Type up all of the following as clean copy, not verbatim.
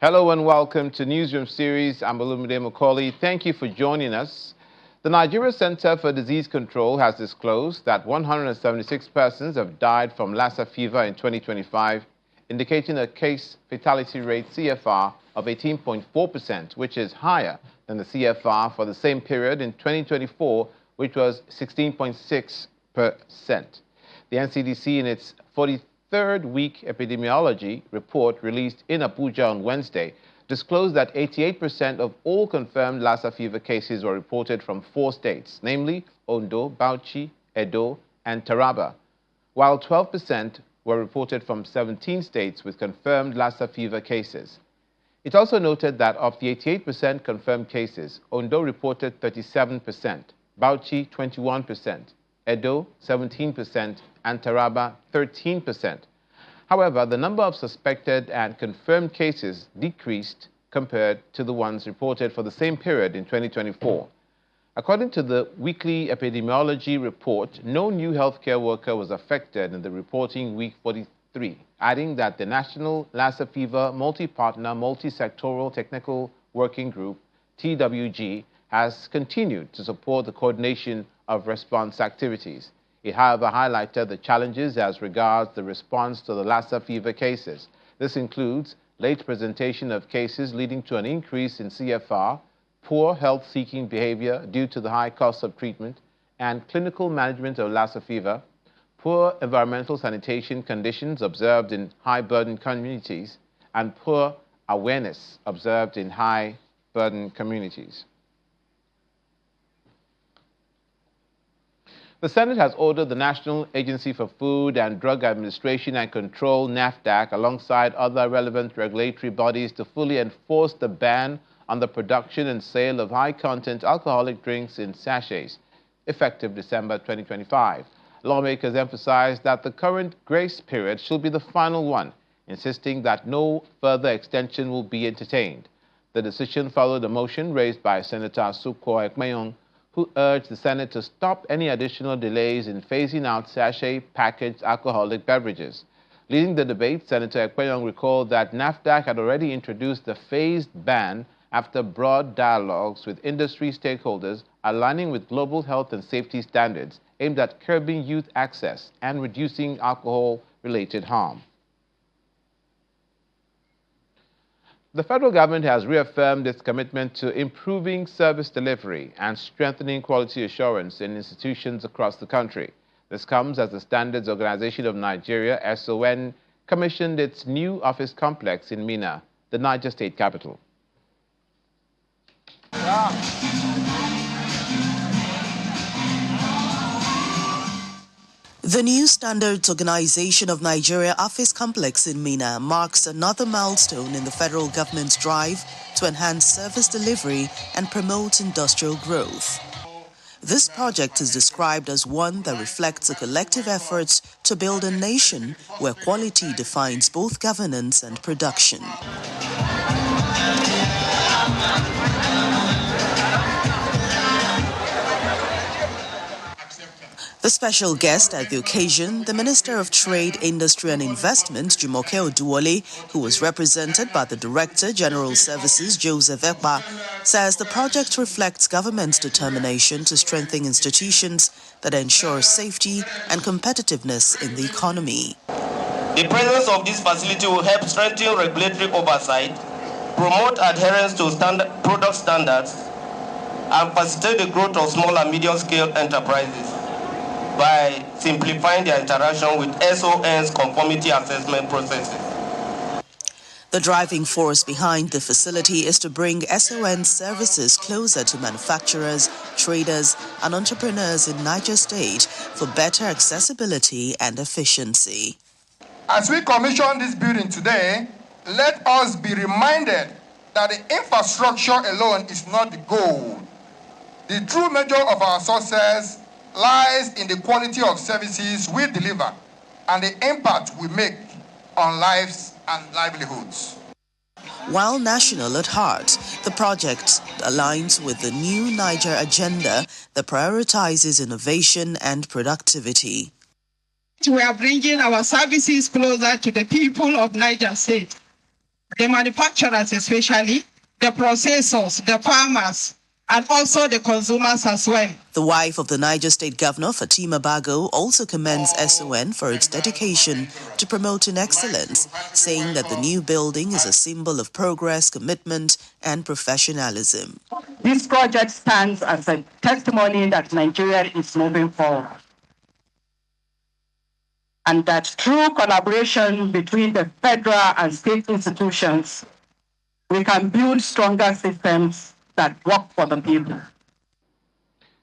Hello and welcome to Newsroom series. I'm Olumide Macaulay. Thank you for joining us. The Nigeria Center for Disease Control has disclosed that 176 persons have died from Lassa fever in 2025, indicating a case fatality rate CFR of 18.4%, which is higher than the CFR for the same period in 2024, which was 16.6%. The NCDC, in its 43rd week epidemiology report released in Abuja on Wednesday, disclosed that 88% of all confirmed Lassa fever cases were reported from 4 states, namely Ondo, Bauchi, Edo, and Taraba, while 12% were reported from 17 states with confirmed Lassa fever cases. It also noted that of the 88% confirmed cases, Ondo reported 37%, Bauchi 21%, Edo 17%, and Taraba 13%. However, the number of suspected and confirmed cases decreased compared to the ones reported for the same period in 2024. According to the weekly epidemiology report, no new healthcare worker was affected in the reporting week 43, adding that the National Lassa Fever Multi-Partner Multi-Sectoral Technical Working Group, TWG, has continued to support the coordination of response activities. It, however, highlighted the challenges as regards the response to the Lassa fever cases. This includes late presentation of cases leading to an increase in CFR, poor health-seeking behavior due to the high cost of treatment and clinical management of Lassa fever, poor environmental sanitation conditions observed in high-burden communities, and poor awareness observed in high-burden communities. The Senate has ordered the National Agency for Food and Drug Administration and Control, NAFDAC, alongside other relevant regulatory bodies to fully enforce the ban on the production and sale of high-content alcoholic drinks in sachets, effective December 2025. Lawmakers emphasized that the current grace period should be the final one, insisting that no further extension will be entertained. The decision followed a motion raised by Senator Sukwo Ekmeyong, who urged the Senate to stop any additional delays in phasing out sachet packaged alcoholic beverages. Leading the debate, Senator Ekmeyong recalled that NAFDAC had already introduced the phased ban after broad dialogues with industry stakeholders aligning with global health and safety standards aimed at curbing youth access and reducing alcohol-related harm. The federal government has reaffirmed its commitment to improving service delivery and strengthening quality assurance in institutions across the country. This comes as the Standards Organization of Nigeria, SON, commissioned its new office complex in Minna, the Niger State capital. The new Standards Organization of Nigeria office complex in Minna marks another milestone in the federal government's drive to enhance service delivery and promote industrial growth. This project is described as one that reflects a collective effort to build a nation where quality defines both governance and production. The special guest at the occasion, the Minister of Trade, Industry and Investment, Jumoke Oduwole, who was represented by the Director, General Services, Joseph Ekpa, says the project reflects government's determination to strengthen institutions that ensure safety and competitiveness in the economy. The presence of this facility will help strengthen regulatory oversight, promote adherence to product standards, and facilitate the growth of small and medium-scale enterprises by simplifying their interaction with SON's conformity assessment processes. The driving force behind the facility is to bring SON services closer to manufacturers, traders, and entrepreneurs in Niger State for better accessibility and efficiency. As we commission this building today, let us be reminded that the infrastructure alone is not the goal. The true measure of our success lies in the quality of services we deliver and the impact we make on lives and livelihoods. While national at heart, the project aligns with the new Niger agenda that prioritizes innovation and productivity. We are bringing our services closer to the people of Niger State. the manufacturers especially, the processors, the farmers, and also the consumers as well. The wife of the Niger State Governor, Fatima Bago, also commends SON for its dedication to promoting excellence, saying that the new building is a symbol of progress, commitment, and professionalism. This project stands as a testimony that Nigeria is moving forward, and that through collaboration between the federal and state institutions, we can build stronger systems that work for the people.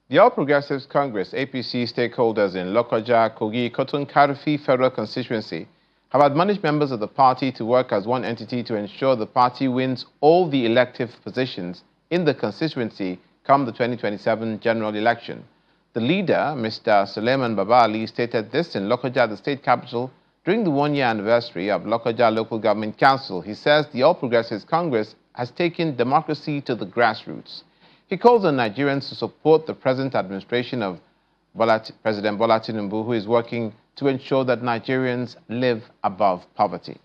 The All Progressives Congress, APC stakeholders in Lokoja, Kogi, Cotton Karfi Federal Constituency have admonished members of the party to work as one entity to ensure the party wins all the elective positions in the constituency come the 2027 general election. The leader, Mr. Suleiman Baba Ali, stated this in Lokoja, the state capital, during the one-year anniversary of Lokoja Local Government Council. He says the All Progressives Congress has taken democracy to the grassroots. He calls on Nigerians to support the present administration of President Bola Tinubu, who is working to ensure that Nigerians live above poverty.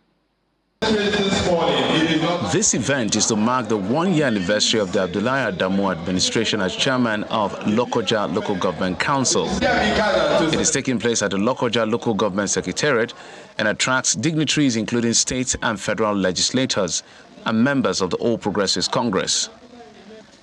This event is to mark the one-year anniversary of the Abdullahi Adamu administration as chairman of Lokoja Local Government Council. It is taking place at the Lokoja Local Government Secretariat and attracts dignitaries including state and federal legislators and members of the All Progressives Congress.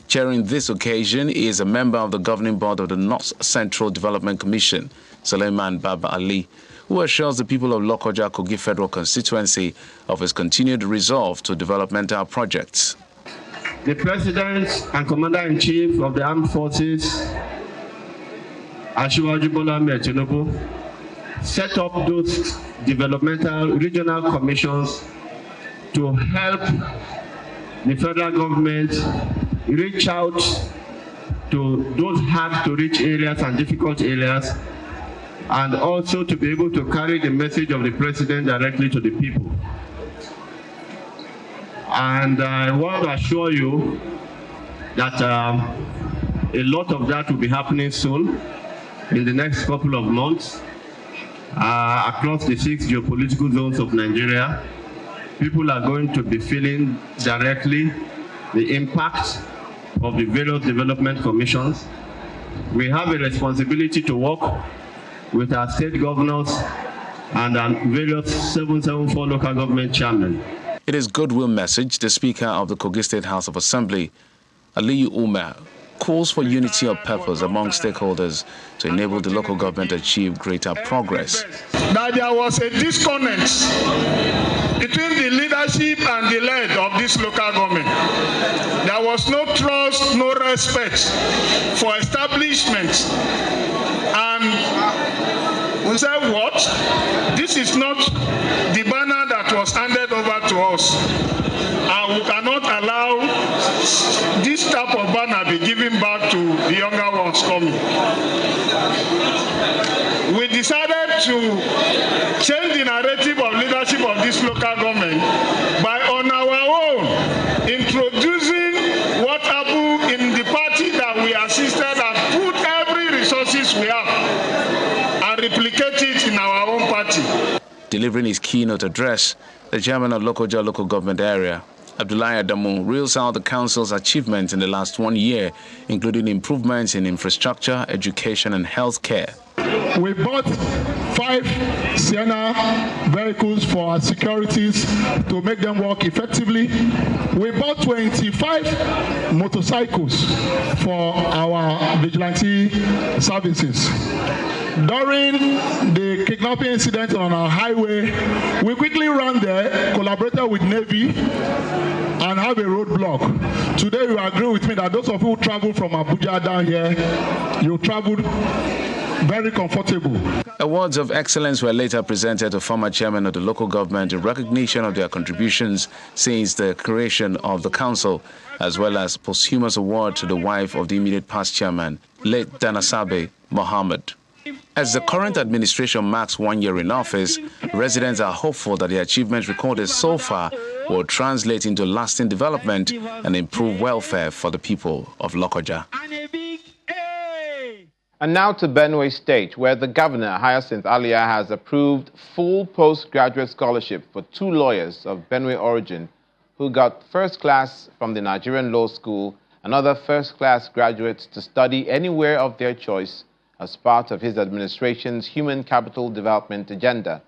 Chairing this occasion is a member of the governing board of the North Central Development Commission, Suleiman Baba Ali, who assures the people of Lokoja Kogi Federal Constituency of his continued resolve to developmental projects. The President and Commander-in-Chief of the Armed Forces, Asiwaju Bola Ahmed Tinubu, set up those developmental regional commissions to help the federal government reach out to those hard-to-reach areas and difficult areas, and also to be able to carry the message of the President directly to the people. And I want to assure you that a lot of that will be happening soon, in the next couple of months, across the 6 geopolitical zones of Nigeria. People are going to be feeling directly the impact of the various development commissions. We have a responsibility to work with our state governors and our various 774 local government chairmen. It is goodwill message the Speaker of the Kogi State House of Assembly, Aliyu Umar, calls for unity of purpose among stakeholders to enable the local government to achieve greater progress. That there was a disconnect between the leadership and the lead of this local government. There was no trust, no respect for establishment. And we said, what? This is not the banner that was handed over to us. And we cannot allow this type of banner be given back to the younger ones coming. We decided to change the narrative of leadership of this local government by on our own introducing what happened in the party that we assisted and put every resources we have and replicate it in our own party. Delivering his keynote address, the chairman of Lokoja Local Government Area, Abdullahi Adamu, reels out the council's achievements in the last 1 year, including improvements in infrastructure, education, and health care. We bought 5 Sienna vehicles for our securities to make them work effectively. We bought 25 motorcycles for our vigilante services. During the kidnapping incident on our highway, we quickly ran there, collaborated with Navy, and have a roadblock. Today, you agree with me that those of you who travel from Abuja down here, you traveled very comfortable. Awards of excellence were later presented to former chairman of the local government in recognition of their contributions since the creation of the council, as well as posthumous award to the wife of the immediate past chairman, late Danasabe Mohammed. As the current administration marks 1 year in office, residents are hopeful that the achievements recorded so far will translate into lasting development and improve welfare for the people of Lokoja. And now to Benue State, where the governor, Hyacinth Alia, has approved full postgraduate scholarship for 2 lawyers of Benue origin who got first class from the Nigerian Law School and other first-class graduates to study anywhere of their choice as part of his administration's human capital development agenda.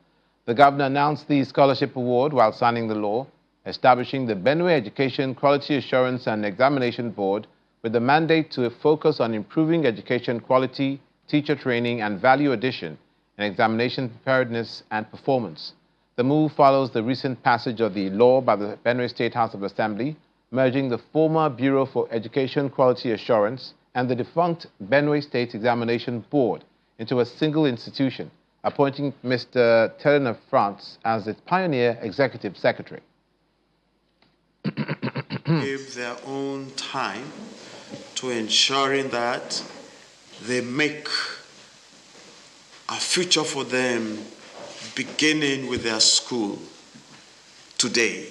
The governor announced the scholarship award while signing the law, establishing the Benue Education Quality Assurance and Examination Board with the mandate to focus on improving education quality, teacher training, and value addition in examination preparedness and performance. The move follows the recent passage of the law by the Benue State House of Assembly, merging the former Bureau for Education Quality Assurance and the defunct Benue State Examination Board into a single institution, appointing Mr. Terren France as its pioneer executive secretary. Give their own time to ensuring that they make a future for them beginning with their school today.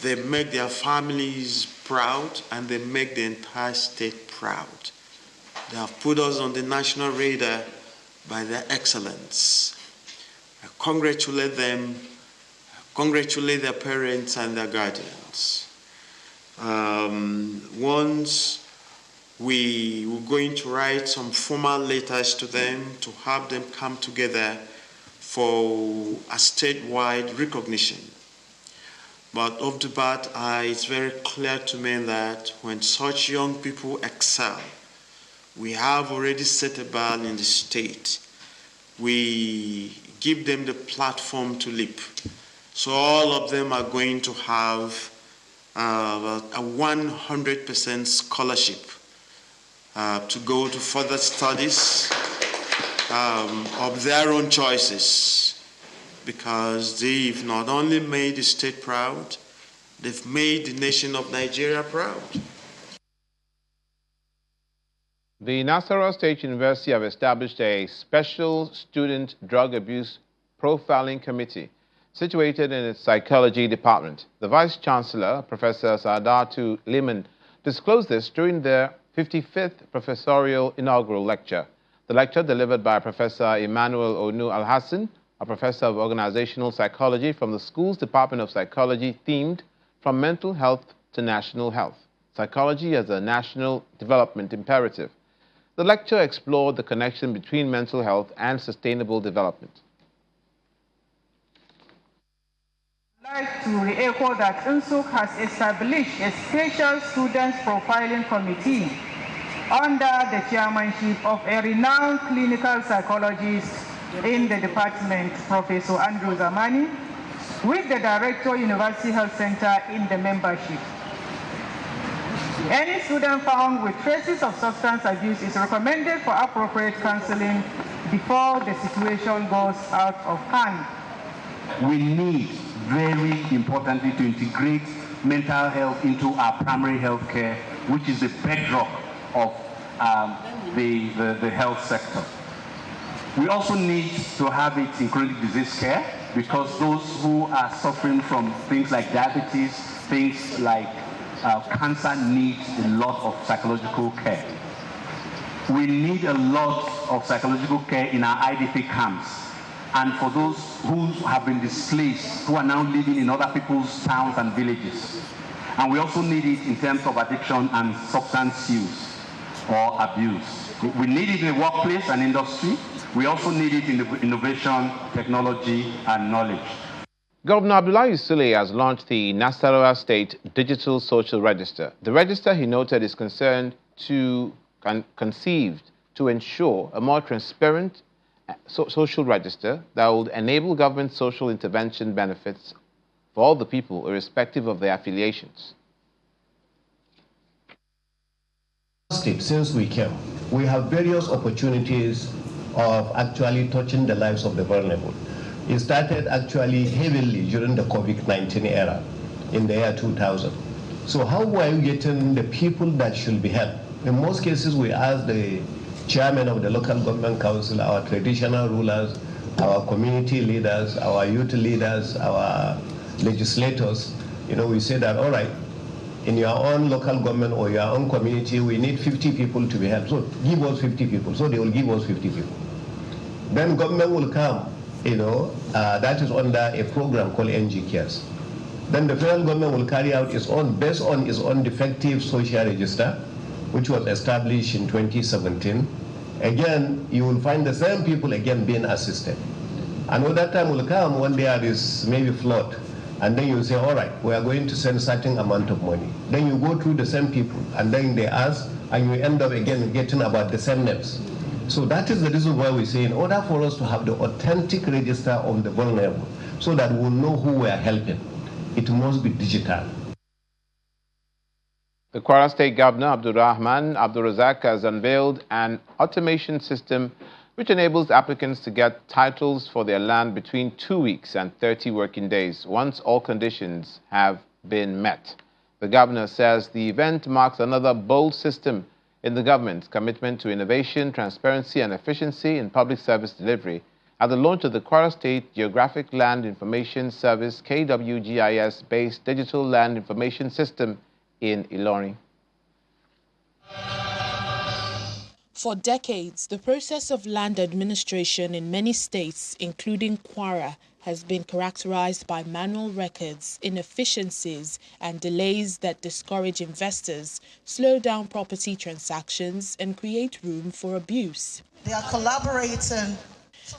They make their families proud and they make the entire state proud. They have put us on the national radar by their excellence. I congratulate them, congratulate their parents and their guardians. Once we were going to write some formal letters to them to have them come together for a statewide recognition. But off the bat, it's very clear to me that when such young people excel, we have already set a bar in the state. We give them the platform to leap. So all of them are going to have a 100% scholarship to go to further studies of their own choices, because they've not only made the state proud, they've made the nation of Nigeria proud. The Nasarawa State University have established a special student drug abuse profiling committee situated in its psychology department. The Vice Chancellor, Professor Sadatu Liman, disclosed this during their 55th professorial inaugural lecture. The lecture, delivered by Professor Emmanuel Onu Al-Hassan, a professor of organizational psychology from the school's Department of Psychology, themed From Mental Health to National Health, Psychology as a National Development Imperative. The lecture explored the connection between mental health and sustainable development. I'd like to re-echo that UNSUC has established a special students profiling committee under the chairmanship of a renowned clinical psychologist in the department, Professor Andrew Zamani, with the Director University Health Center in the membership. Any student found with traces of substance abuse is recommended for appropriate counseling before the situation goes out of hand. We need, very importantly, to integrate mental health into our primary health care, which is the bedrock of the health sector. We also need to have it in chronic disease care, because those who are suffering from things like diabetes, things like cancer need a lot of psychological care. We need a lot of psychological care in our IDP camps. And for those who have been displaced, who are now living in other people's towns and villages. And we also need it in terms of addiction and substance use or abuse. We need it in the workplace and industry. We also need it in the innovation, technology, and knowledge. Governor Abdullahi Sule has launched the Nasarawa State Digital Social Register. The register, he noted, is conceived to ensure a more transparent social register that will enable government social intervention benefits for all the people, irrespective of their affiliations. Since we came, we have various opportunities of actually touching the lives of the vulnerable. It started actually heavily during the COVID-19 era in the year 2000. So how are you getting the people that should be helped? In most cases, we ask the chairman of the local government council, our traditional rulers, our community leaders, our youth leaders, our legislators, we say that, all right, in your own local government or your own community, we need 50 people to be helped. So give us 50 people. So they will give us 50 people. Then government will come, that is under a program called NG Cares. Then the federal government will carry out its own, based on its own defective social register, which was established in 2017. Again, you will find the same people again being assisted. Another time will come when there is maybe flood, and then you say, all right, we are going to send certain amount of money. Then you go through the same people, and then they ask, and you end up again getting about the same names. So that is the reason why we say in order for us to have the authentic register of the vulnerable, so that we'll know who we are helping, it must be digital. The Kwara State Governor, Abdulrahman Abdulrazak, has unveiled an automation system which enables applicants to get titles for their land between 2 weeks and 30 working days once all conditions have been met. The governor says the event marks another bold system in the government's commitment to innovation, transparency and efficiency in public service delivery at the launch of the Kwara State Geographic Land Information Service KWGIS-based Digital Land Information System in Ilorin. For decades, the process of land administration in many states, including Kwara, has been characterized by manual records, inefficiencies, and delays that discourage investors, slow down property transactions, and create room for abuse. They are collaborating.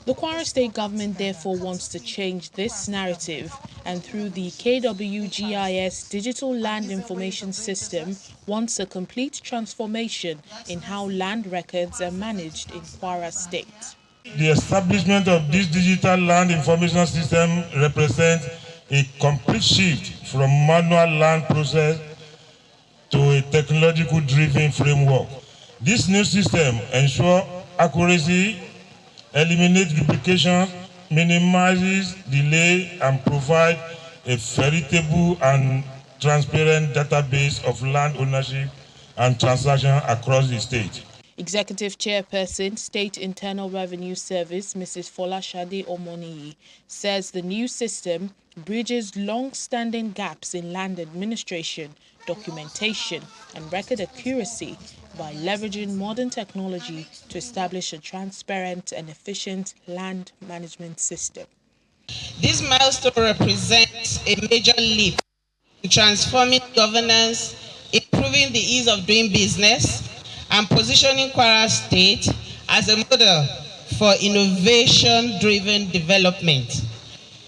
The Kwara State government therefore wants to change this narrative, and through the KWGIS Digital Land Information System wants a complete transformation in how land records are managed in Kwara State. The establishment of this digital land information system represents a complete shift from manual land process to a technological-driven framework. This new system ensures accuracy, eliminates duplication, minimizes delay, and provides a veritable and transparent database of land ownership and transaction across the state. Executive Chairperson, State Internal Revenue Service, Mrs. Folashade Omoniyi, says the new system bridges long-standing gaps in land administration, documentation, and record accuracy by leveraging modern technology to establish a transparent and efficient land management system. This milestone represents a major leap in transforming governance, improving the ease of doing business, and positioning Kwara State as a model for innovation-driven development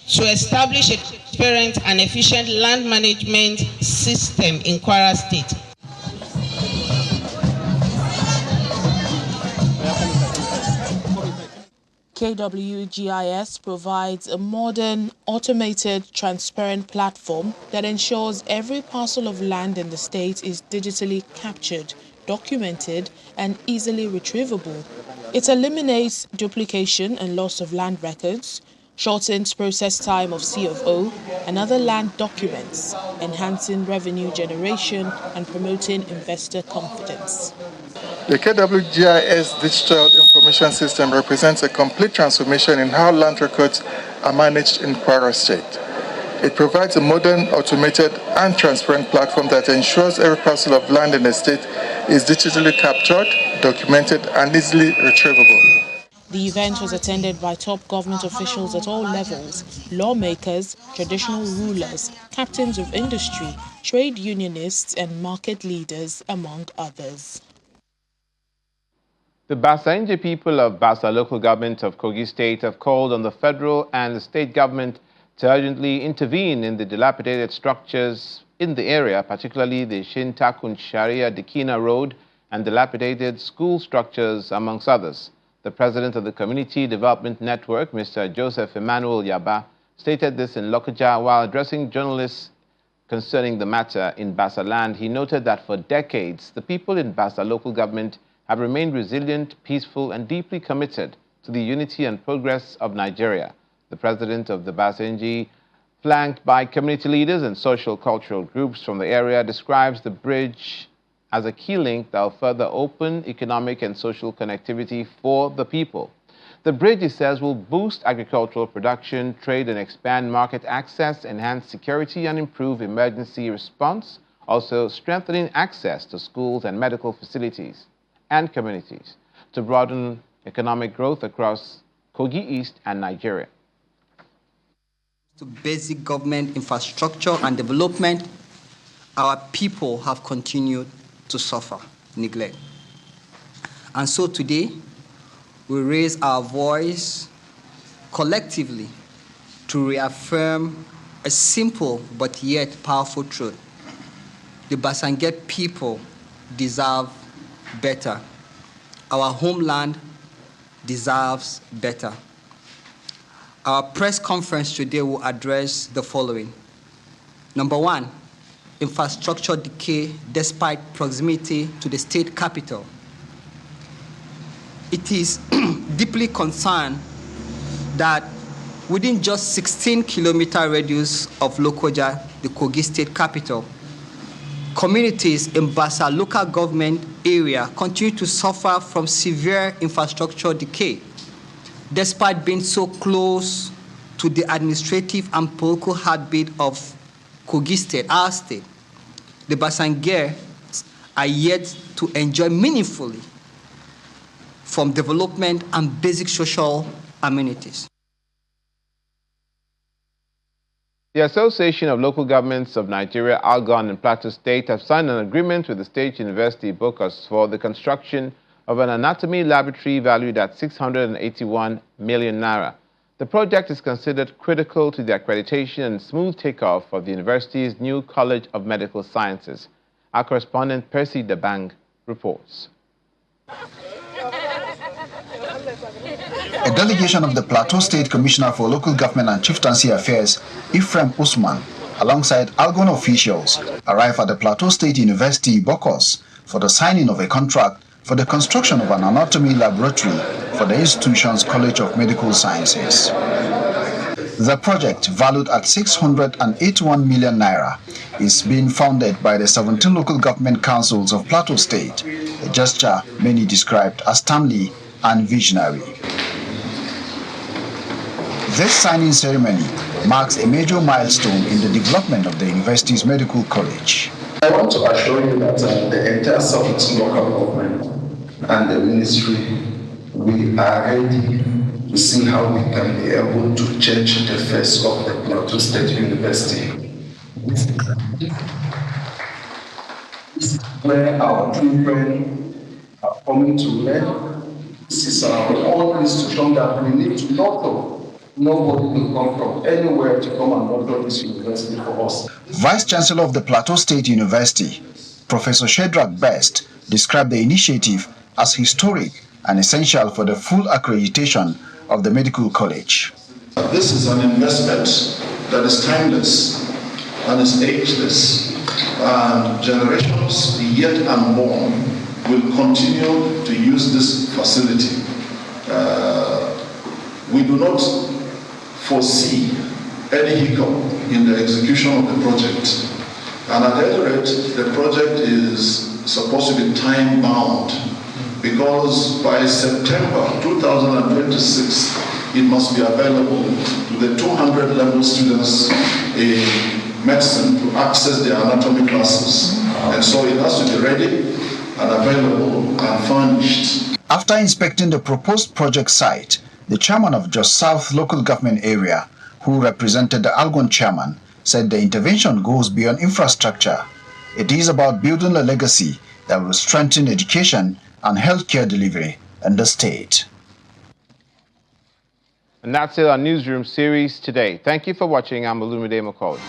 to establish a transparent and efficient land management system in Kwara State. KWGIS provides a modern, automated, transparent platform that ensures every parcel of land in the state is digitally captured, documented, and easily retrievable. It eliminates duplication and loss of land records, shortens process time of C of O and other land documents, enhancing revenue generation and promoting investor confidence. The KWGIS Digital Information System represents a complete transformation in how land records are managed in Kwara State. It provides a modern, automated, and transparent platform that ensures every parcel of land in the state is digitally captured, documented, and easily retrievable. The event was attended by top government officials at all levels, lawmakers, traditional rulers, captains of industry, trade unionists, and market leaders, among others. The Bassa-Nge people of Bassa local government of Kogi State have called on the federal and the state government to urgently intervene in the dilapidated structures in the area, particularly the Shintakun Sharia Dikina Road and dilapidated school structures, amongst others. The president of the Community Development Network, Mr. Joseph Emmanuel Yaba, stated this in Lokoja while addressing journalists concerning the matter in Bassa land. He noted that for decades, the people in Bassa local government have remained resilient, peaceful, and deeply committed to the unity and progress of Nigeria. The president of the Bassa-Nge, flanked by community leaders and social cultural groups from the area, describes the bridge as a key link that will further open economic and social connectivity for the people. The bridge, he says, will boost agricultural production, trade, and expand market access, enhance security, and improve emergency response, also strengthening access to schools and medical facilities and communities to broaden economic growth across Kogi East and Nigeria. to basic government infrastructure and development, our people have continued to suffer neglect. And so today, we raise our voice collectively to reaffirm a simple but yet powerful truth. The Bassa-Nge people deserve better. Our homeland deserves better. Our press conference today will address the following. Number one, infrastructure decay despite proximity to the state capital. It is deeply concerned that within just 16-kilometer radius of Lokoja, the Kogi state capital, communities in Bassa local government area continue to suffer from severe infrastructure decay, despite being so close to the administrative and political heartbeat of Kogi state, our state. The Bassa-Nge are yet to enjoy meaningfully from development and basic social amenities. The Association of Local Governments of Nigeria, ALGON, and Plateau State have signed an agreement with the State University Bocos for the construction of an anatomy laboratory valued at 681 million naira. The project is considered critical to the accreditation and smooth takeoff of the university's new College of Medical Sciences. Our correspondent Percy Dabang reports. A delegation of the Plateau State Commissioner for Local Government and Chieftaincy Affairs, Ephraim Usman, alongside ALGON officials, arrived at the Plateau State University, Bocos, for the signing of a contract for the construction of an anatomy laboratory for the institution's College of Medical Sciences. The project, valued at 681 million naira, is being funded by the 17 local government councils of Plateau State, a gesture many described as timely and visionary. This signing ceremony marks a major milestone in the development of the university's medical college. I want to assure you that the entire South local government and the ministry, we are ready to see how we can be able to change the face of the Plateau State University. This is where our children are coming to learn. This is our own institution that we need to nurture. Nobody will come from anywhere to come and nurture this university for us. Vice Chancellor of the Plateau State University, Professor Shadrach Best, described the initiative as historic and essential for the full accreditation of the medical college. This is an investment that is timeless and is ageless, and generations yet unborn will continue to use this facility. We do not foresee any hiccup in the execution of the project. And at any rate, the project is supposed to be time-bound, because by September 2026, it must be available to the 200 level students in medicine to access their anatomy classes. And so it has to be ready and available and furnished. After inspecting the proposed project site, the chairman of Jos South local government area, who represented the ALGON chairman, said the intervention goes beyond infrastructure. It is about building a legacy that will strengthen education and healthcare delivery in the state. And that's it, our Newsroom series today. Thank you for watching. I'm Olumide Macaulay.